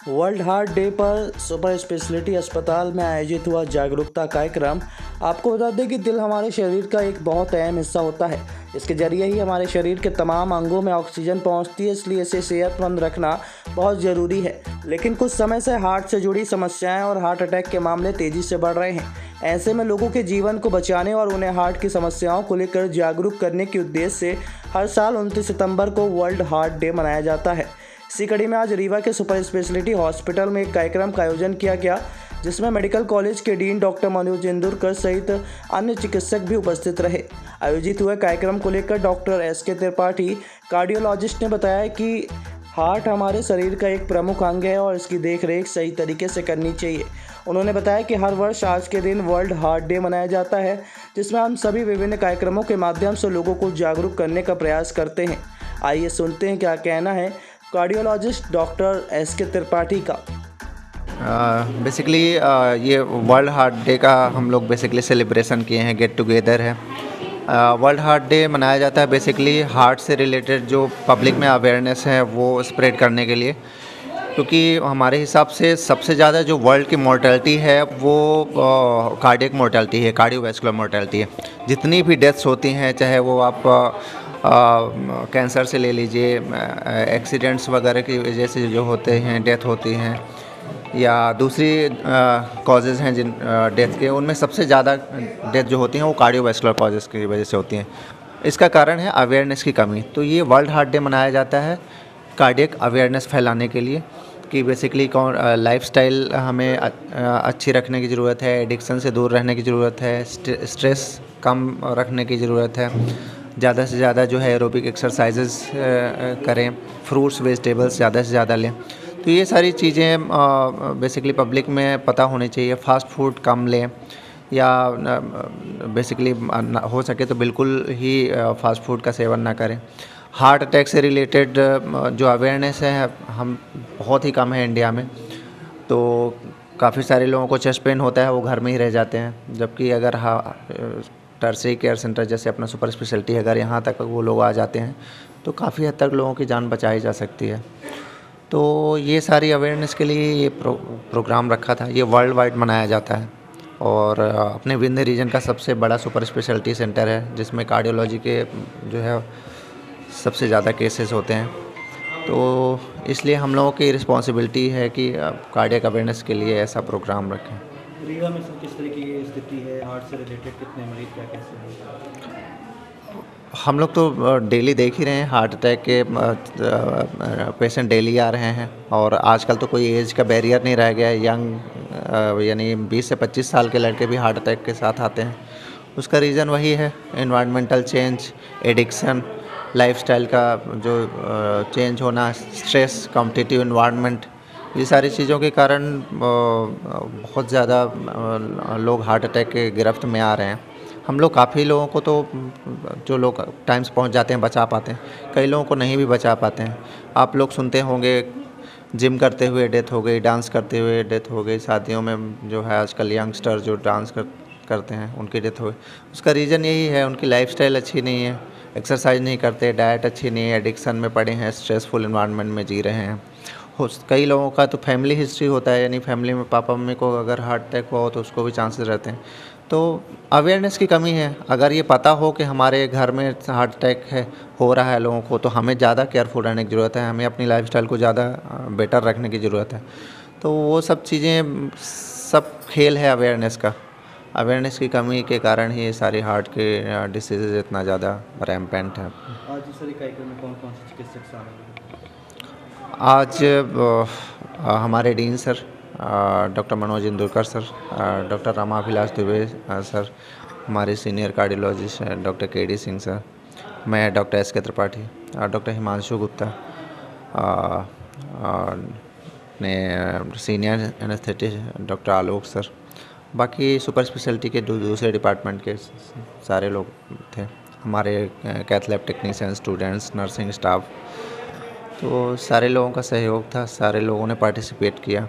World heart day पर super speciality अस्पताल में आयोजित हुआ जागरूकता कार्यक्रम। आपको बता दें कि दिल हमारे शरीर का एक बहुत अहम हिस्सा होता है। इसके जरिए ही हमारे शरीर के तमाम अंगों में ऑक्सीजन पहुंचती है, इसलिए इसे सेहतमंद रखना बहुत ज़रूरी है। लेकिन कुछ समय से हार्ट से जुड़ी समस्याएं और हार्ट अटैक के मामले तेज़ी से बढ़ रहे हैं। ऐसे में लोगों के जीवन को बचाने और उन्हें हार्ट की समस्याओं को लेकर जागरूक करने के उद्देश्य से हर साल 29 सितंबर को वर्ल्ड हार्ट डे मनाया जाता है। इसी कड़ी में आज रीवा के सुपर स्पेशलिटी हॉस्पिटल में एक कार्यक्रम का आयोजन किया गया, जिसमें मेडिकल कॉलेज के डीन डॉक्टर मनोज इंदुरकर सहित अन्य चिकित्सक भी उपस्थित रहे। आयोजित हुए कार्यक्रम को लेकर डॉक्टर एस.के. त्रिपाठी, कार्डियोलॉजिस्ट, ने बताया कि हार्ट हमारे शरीर का एक प्रमुख अंग है और इसकी देखरेख सही तरीके से करनी चाहिए। उन्होंने बताया कि हर वर्ष आज के दिन वर्ल्ड हार्ट डे मनाया जाता है, जिसमें हम सभी विभिन्न कार्यक्रमों के माध्यम से लोगों को जागरूक करने का प्रयास करते हैं। आइए सुनते हैं क्या कहना है कार्डियोलॉजिस्ट डॉक्टर एस.के. त्रिपाठी का। बेसिकली ये वर्ल्ड हार्ट डे का हम लोग बेसिकली सेलिब्रेशन किए हैं, गेट टुगेदर है। वर्ल्ड हार्ट डे मनाया जाता है बेसिकली हार्ट से रिलेटेड जो पब्लिक में अवेयरनेस है वो स्प्रेड करने के लिए, क्योंकि हमारे हिसाब से सबसे ज़्यादा जो वर्ल्ड की मोर्टेलिटी है वो कार्डियक मोर्टेलिटी है, कार्डियोवैस्कुलर मोर्टेलिटी है। जितनी भी डेथ्स होती हैं, चाहे वो आप कैंसर से ले लीजिए, एक्सीडेंट्स वगैरह की वजह से जो होते हैं डेथ होती हैं, या दूसरी कॉजेज़ हैं जिन डेथ के, उनमें सबसे ज़्यादा डेथ जो होती हैं वो कार्डियोवैस्कुलर कॉजेज़ की वजह से होती हैं। इसका कारण है अवेयरनेस की कमी। तो ये वर्ल्ड हार्ट डे मनाया जाता है कार्डियक अवेयरनेस फैलाने के लिए, कि बेसिकली कौन लाइफस्टाइल हमें अच्छी रखने की ज़रूरत है, एडिक्शन से दूर रहने की ज़रूरत है, स्ट्रेस कम रखने की ज़रूरत है, ज़्यादा से ज़्यादा जो है एरोबिक एक्सरसाइजेज़ करें, फ्रूट्स वेजिटेबल्स ज़्यादा से ज़्यादा लें। तो ये सारी चीज़ें बेसिकली पब्लिक में पता होनी चाहिए। फ़ास्ट फूड कम लें, या बेसिकली हो सके तो बिल्कुल ही फ़ास्ट फूड का सेवन ना करें। हार्ट अटैक से रिलेटेड जो अवेयरनेस है हम बहुत ही कम है इंडिया में। तो काफ़ी सारे लोगों को चेस्ट पेन होता है, वो घर में ही रह जाते हैं, जबकि अगर टर्शरी केयर सेंटर जैसे अपना सुपर स्पेशलिटी है, अगर यहाँ तक वो लोग आ जाते हैं तो काफ़ी हद तक लोगों की जान बचाई जा सकती है। तो ये सारी अवेयरनेस के लिए ये प्रोग्राम रखा था। ये वर्ल्ड वाइड मनाया जाता है और अपने विंध्य रीजन का सबसे बड़ा सुपर स्पेशलिटी सेंटर है, जिसमें कार्डियोलॉजी के जो है सबसे ज़्यादा केसेस होते हैं। तो इसलिए हम लोगों की रिस्पॉन्सिबिलिटी है कि कार्डियक अवेयरनेस के लिए ऐसा प्रोग्राम रखें। रीवा में सर किस तरीके की स्थिति है, हार्ट से रिलेटेड कितने मरीज क्या कैसे हैं? हम लोग तो डेली देख ही रहे हैं, हार्ट अटैक के पेशेंट डेली आ रहे हैं, और आजकल तो कोई एज का बैरियर नहीं रह गया है। यंग यानी 20 से 25 साल के लड़के भी हार्ट अटैक के साथ आते हैं। उसका रीज़न वही है, एनवायरमेंटल चेंज, एडिक्शन, लाइफस्टाइल का जो चेंज होना, स्ट्रेस, कॉम्पिटिटिव एनवायरनमेंट, ये सारी चीज़ों के कारण बहुत ज़्यादा लोग हार्ट अटैक के गिरफ्त में आ रहे हैं। हम लोग काफ़ी लोगों को तो जो लोग टाइम से पहुंच जाते हैं बचा पाते हैं, कई लोगों को नहीं भी बचा पाते हैं। आप लोग सुनते होंगे जिम करते हुए डेथ हो गई, डांस करते हुए डेथ हो गई, शादियों में जो है आजकल यंगस्टर जो डांस करते हैं उनकी डेथ हो गई। उसका रीज़न यही है, उनकी लाइफस्टाइल अच्छी नहीं है, एक्सरसाइज नहीं करते, डाइट अच्छी नहीं है, एडिक्शन में पड़े हैं, स्ट्रेसफुल इन्वायरमेंट में जी रहे हैं। कई लोगों का तो फैमिली हिस्ट्री होता है, यानी फैमिली में पापा मम्मी को अगर हार्ट अटैक हुआ हो तो उसको भी चांसेस रहते हैं। तो अवेयरनेस की कमी है। अगर ये पता हो कि हमारे घर में हार्ट अटैक हो रहा है लोगों को, तो हमें ज़्यादा केयरफुल रहने की ज़रूरत है, हमें अपनी लाइफस्टाइल को ज़्यादा बेटर रखने की ज़रूरत है। तो वो सब चीज़ें, सब खेल है अवेयरनेस का। अवेयरनेस की कमी के कारण ही ये सारी हार्ट के डिसीज़ इतना ज़्यादा रैम्पेंट है। आज इस कार्यक्रम में कौन कौन से चिकित्सक शामिल हैं? आज हमारे dean sir doctor Manoj Indurkar sir, doctor Ramabhilash Dubey sir, हमारे senior cardiologist doctor K D. Singh sir, मैं डॉक्टर एस.के. त्रिपाठी, डॉक्टर हिमांशु गुप्ता ने senior anaesthetist doctor Alok sir, बाकी सुपर स्पेशलिटी के दूसरे डिपार्टमेंट के सारे लोग थे, हमारे cath lab technician, students, nursing staff. तो सारे लोगों का सहयोग था, सारे लोगों ने पार्टिसिपेट किया।